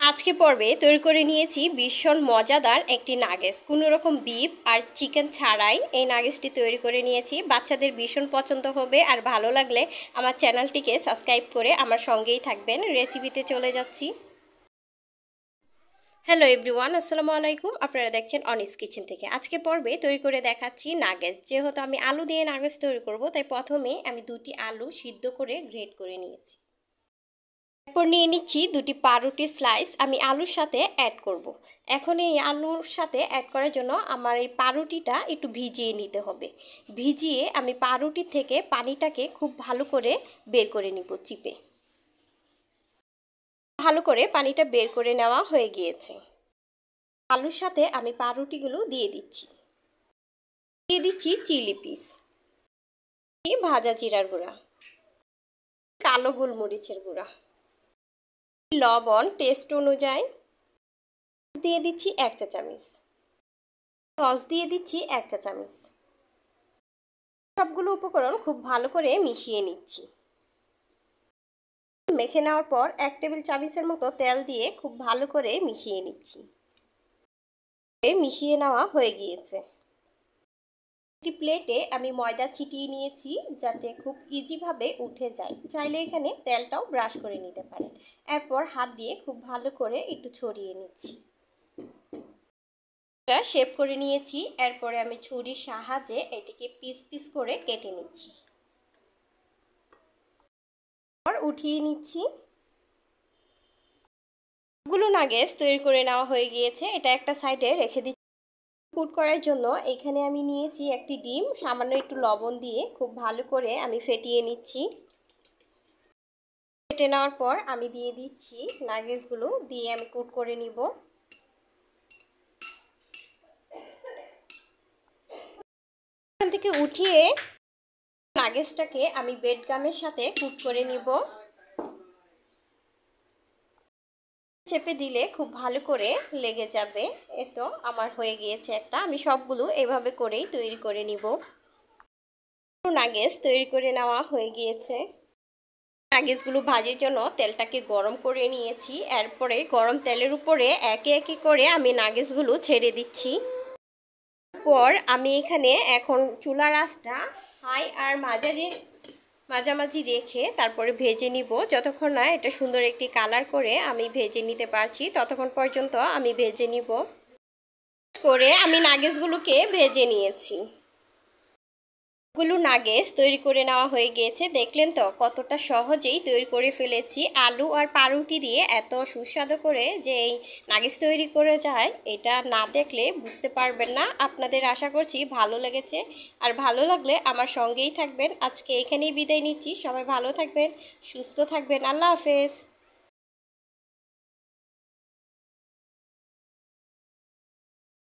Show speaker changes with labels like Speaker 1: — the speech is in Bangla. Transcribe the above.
Speaker 1: আজকে পর্বে তৈরি করে নিয়েছি ভীষণ মজাদার একটি নাগেটস। কোনো রকম বিফ আর চিকেন ছাড়াই এই নাগেটসটি তৈরি করে নিয়েছি। বাচ্চাদের ভীষণ পছন্দ হবে, আর ভালো লাগলে আমার চ্যানেলটিকে সাবস্ক্রাইব করে আমার সঙ্গেই থাকবেন। রেসিপিতে চলে যাচ্ছি। হ্যালো এভরিওয়ান, আসসালামু আলাইকুম। আপনারা দেখছেন অনিস কিচেন থেকে। আজকে পর্বে তৈরি করে দেখাচ্ছি নাগেটস। যেহেতু আমি আলু দিয়ে নাগেটস তৈরি করব, তাই প্রথমে আমি 2টি আলু সিদ্ধ করে গ্রেট করে নিয়েছি। এরপর নিয়ে নিচ্ছি 2টি পাউরুটি স্লাইস, আমি আলুর সাথে অ্যাড করব। এখন এই আলুর সাথে অ্যাড করার জন্য আমার এই পাউরুটিটা একটু ভিজিয়ে নিতে হবে। ভিজিয়ে আমি পাউরুটি থেকে পানিটাকে খুব ভালো করে বের করে নিব চিপে। ভালো করে পানিটা বের করে নেওয়া হয়ে গিয়েছে। আলুর সাথে আমি পাউরুটিগুলো দিয়ে দিচ্ছি। দিয়ে দিচ্ছি চিলি পিস, ভাজা জিরার গুঁড়া, কালো গোলমরিচের গুঁড়া, লবণ টেস্ট অনুযায়ী দিয়ে দিচ্ছি 1 চা চামচ, সস দিয়ে দিচ্ছি 1 চা চামচ। সবগুলো উপকরণ খুব ভালো করে মিশিয়ে নিচ্ছি। মেখে নেওয়ার পর 1 টেবিল চামচের মতো তেল দিয়ে খুব ভালো করে মিশিয়ে নিচ্ছি। মিশিয়ে নেওয়া হয়ে গিয়েছে। একটি প্লেটে আমি ময়দা ছিটিয়ে নিয়েছি যাতে খুব ইজিভাবে উঠে যায়। চাইলে এখানে তেলটাও ব্রাশ করে নিতে পারেন। এরপর হাত দিয়ে খুব ভালো করে একটু ছড়িয়ে নিচ্ছি। এটা শেপ করে নিয়েছি। এরপরে আমি ছুরির সাহায্যে এটিকে পিস পিস করে কেটে নিচ্ছি। উঠিয়ে নিচ্ছি। গুলো নাগেটস তৈরি করে নেওয়া হয়ে গিয়েছে। এটা একটা সাইডে রেখে দিচ্ছি। পুট করার জন্য এখানে আমি নিয়েছি একটি ডিম, সামান্য একটু লবণ দিয়ে খুব ভালো করে আমি ফেটিয়ে নিচ্ছি। ফেটে নেওয়ার পর আমি দিয়ে দিচ্ছি নাগেটসগুলো, দিয়ে আমি কুট করে নিব। এখান থেকে উঠিয়ে নাগেটসটাকে আমি ব্রেড গামের সাথে কুট করে নিব। চেপে দিলে খুব ভালো করে লেগে যাবে। এতো আমার হয়ে গিয়েছে একটা। আমি সবগুলো এভাবে করেই তৈরি করে নিব। নাগেটস তৈরি করে নেওয়া হয়ে গিয়েছে। নাগেটসগুলো ভাজির জন্য তেলটাকে গরম করে নিয়েছি। এরপরে গরম তেলের উপরে একে একে করে আমি নাগেটসগুলো ছেড়ে দিচ্ছি। পর আমি এখানে এখন চুলার আঁচটা হাই আর মাঝামাঝি রেখে তারপরে ভেজে নিব। যতক্ষণ না এটা সুন্দর একটি কালার করে আমি ভেজে নিতে পারছি, ততক্ষণ পর্যন্ত আমি ভেজে নিব। করে আমি নাগেটসগুলোকে ভেজে নিয়েছি। নাগেটস তৈরি করে নেওয়া হয়ে গিয়েছে। দেখলেন তো কতটা সহজেই তৈরি করে ফেলেছি। আলু আর পাউরুটি দিয়ে এত সুস্বাদু করে যে এই নাগেটস তৈরি করে যায়, এটা না দেখলে বুঝতে পারবেন না। আপনাদের আশা করছি ভালো লেগেছে, আর ভালো লাগলে আমার সঙ্গেই থাকবেন। আজকে এখানেই বিদায় নিচ্ছি। সবাই ভালো থাকবেন, সুস্থ থাকবেন। আল্লাহ হাফেজ।